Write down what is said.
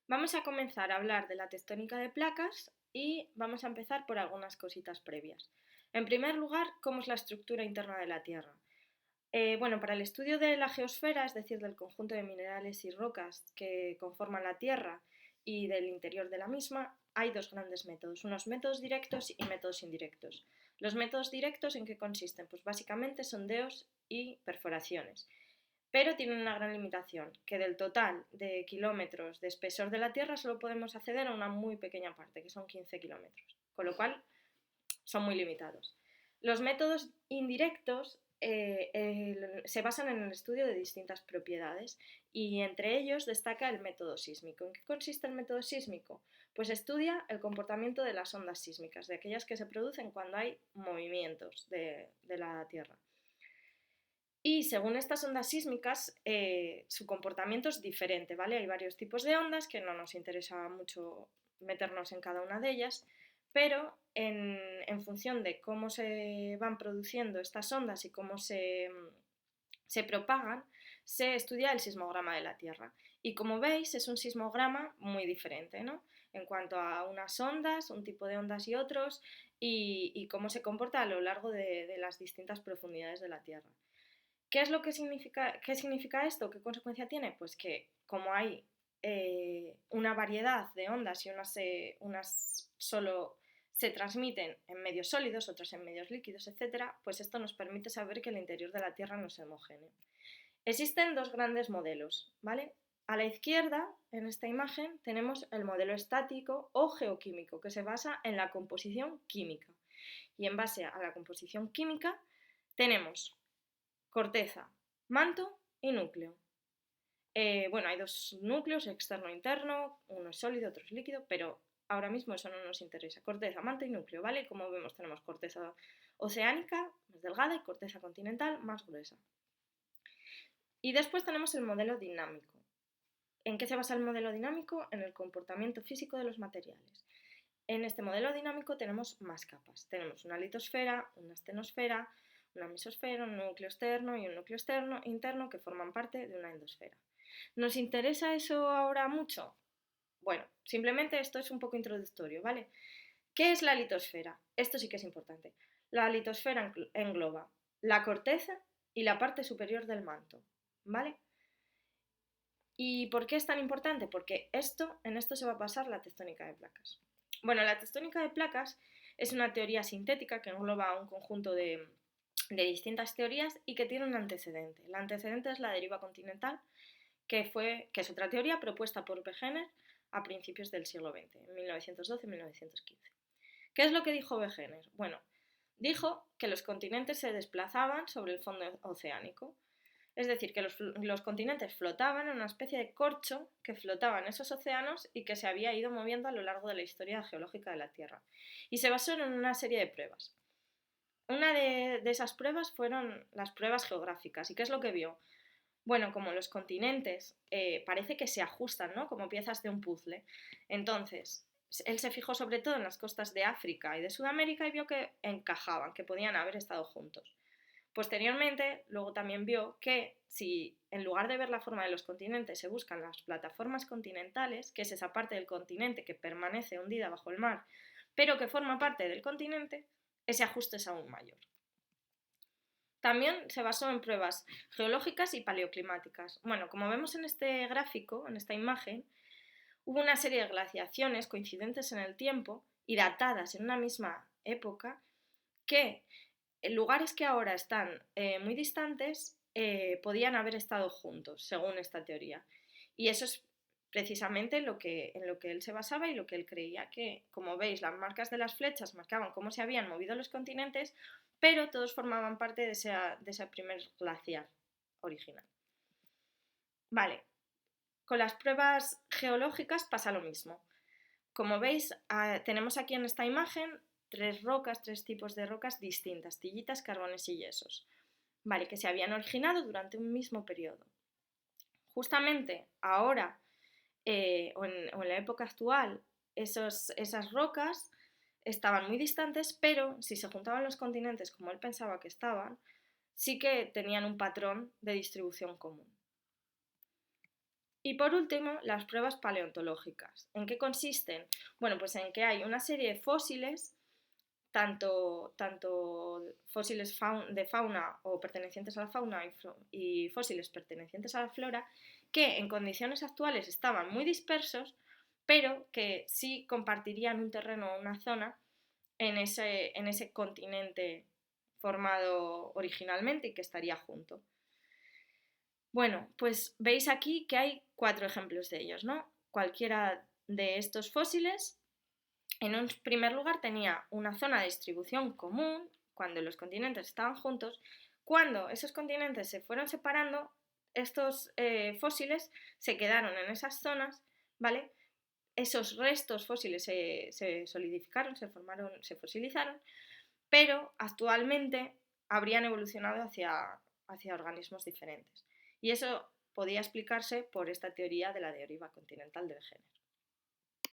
Vamos a comenzar a hablar de la tectónica de placas y vamos a empezar por algunas cositas previas. En primer lugar, ¿cómo es la estructura interna de la Tierra? Bueno, para el estudio de la geosfera, es decir, del conjunto de minerales y rocas que conforman la Tierra y del interior de la misma, hay dos grandes métodos, unos métodos directos y métodos indirectos. Los métodos directos, ¿en qué consisten? Pues básicamente sondeos y perforaciones. Pero tienen una gran limitación, que del total de kilómetros de espesor de la Tierra solo podemos acceder a una muy pequeña parte, que son 15 kilómetros, con lo cual son muy limitados. Los métodos indirectos se basan en el estudio de distintas propiedades y entre ellos destaca el método sísmico. ¿En qué consiste el método sísmico? Pues estudia el comportamiento de las ondas sísmicas, de aquellas que se producen cuando hay movimientos de la Tierra. Y según estas ondas sísmicas, su comportamiento es diferente, ¿vale? Hay varios tipos de ondas que no nos interesa mucho meternos en cada una de ellas, pero en función de cómo se van produciendo estas ondas y cómo se propagan, se estudia el sismograma de la Tierra. Y como veis, es un sismograma muy diferente, ¿no? En cuanto a unas ondas, un tipo de ondas y otros, y cómo se comporta a lo largo de las distintas profundidades de la Tierra. ¿Qué es lo que significa, qué significa esto? ¿Qué consecuencia tiene? Pues que como hay una variedad de ondas y unas solo se transmiten en medios sólidos, otras en medios líquidos, etcétera, pues esto nos permite saber que el interior de la Tierra no es homogéneo. Existen dos grandes modelos, ¿vale? A la izquierda, en esta imagen, tenemos el modelo estático o geoquímico, que se basa en la composición química. Y en base a la composición química tenemos corteza, manto y núcleo. Bueno, hay dos núcleos, externo e interno, uno es sólido, otro es líquido, pero ahora mismo eso no nos interesa. Corteza, manto y núcleo, ¿vale? Como vemos tenemos corteza oceánica, más delgada, y corteza continental, más gruesa. Y después tenemos el modelo dinámico. ¿En qué se basa el modelo dinámico? En el comportamiento físico de los materiales. En este modelo dinámico tenemos más capas. Tenemos una litosfera, una astenosfera, una mesosfera, un núcleo externo y un núcleo externo, interno que forman parte de una endosfera. ¿Nos interesa eso ahora mucho? Bueno, simplemente esto es un poco introductorio, ¿vale? ¿Qué es la litosfera? Esto sí que es importante. La litosfera engloba la corteza y la parte superior del manto, ¿vale? ¿Y por qué es tan importante? Porque en esto se va a basar la tectónica de placas. Bueno, la tectónica de placas es una teoría sintética que engloba un conjunto de distintas teorías y que tiene un antecedente. El antecedente es la deriva continental, que es otra teoría propuesta por Wegener a principios del siglo XX, en 1912-1915. ¿Qué es lo que dijo Wegener? Bueno, dijo que los continentes se desplazaban sobre el fondo oceánico, es decir, que los continentes flotaban en una especie de corcho que flotaba en esos océanos y que se había ido moviendo a lo largo de la historia geológica de la Tierra. Y se basó en una serie de pruebas. Una de esas pruebas fueron las pruebas geográficas. ¿Y qué es lo que vio? Bueno, como los continentes parece que se ajustan, ¿no? Como piezas de un puzzle. Entonces, él se fijó sobre todo en las costas de África y de Sudamérica y vio que encajaban, que podían haber estado juntos. Posteriormente, luego también vio que si en lugar de ver la forma de los continentes se buscan las plataformas continentales, que es esa parte del continente que permanece hundida bajo el mar, pero que forma parte del continente, ese ajuste es aún mayor. También se basó en pruebas geológicas y paleoclimáticas. Bueno, como vemos en este gráfico, en esta imagen, hubo una serie de glaciaciones coincidentes en el tiempo y datadas en una misma época que en lugares que ahora están muy distantes podían haber estado juntos, según esta teoría. Y eso es precisamente en lo que él se basaba y lo que él creía que, como veis, las marcas de las flechas marcaban cómo se habían movido los continentes, pero todos formaban parte de ese primer glaciar original. Vale, con las pruebas geológicas pasa lo mismo. Como veis, tenemos aquí en esta imagen tres tipos de rocas distintas, tillitas, carbones y yesos, ¿vale? Que se habían originado durante un mismo periodo. Justamente ahora, o en la época actual, esas rocas estaban muy distantes, pero si se juntaban los continentes como él pensaba que estaban, sí que tenían un patrón de distribución común. Y por último, las pruebas paleontológicas. ¿En qué consisten? Bueno, pues en que hay una serie de fósiles, tanto fósiles de fauna o pertenecientes a la fauna y fósiles pertenecientes a la flora, que en condiciones actuales estaban muy dispersos, pero que sí compartirían un terreno o una zona en ese continente formado originalmente y que estaría junto. Bueno, pues veis aquí que hay 4 ejemplos de ellos, ¿no? Cualquiera de estos fósiles, en un primer lugar, tenía una zona de distribución común cuando los continentes estaban juntos. Cuando esos continentes se fueron separando, estos fósiles se quedaron en esas zonas, ¿vale? Esos restos fósiles se solidificaron, se fosilizaron, pero actualmente habrían evolucionado hacia organismos diferentes. Y eso podía explicarse por esta teoría de la deriva continental del género.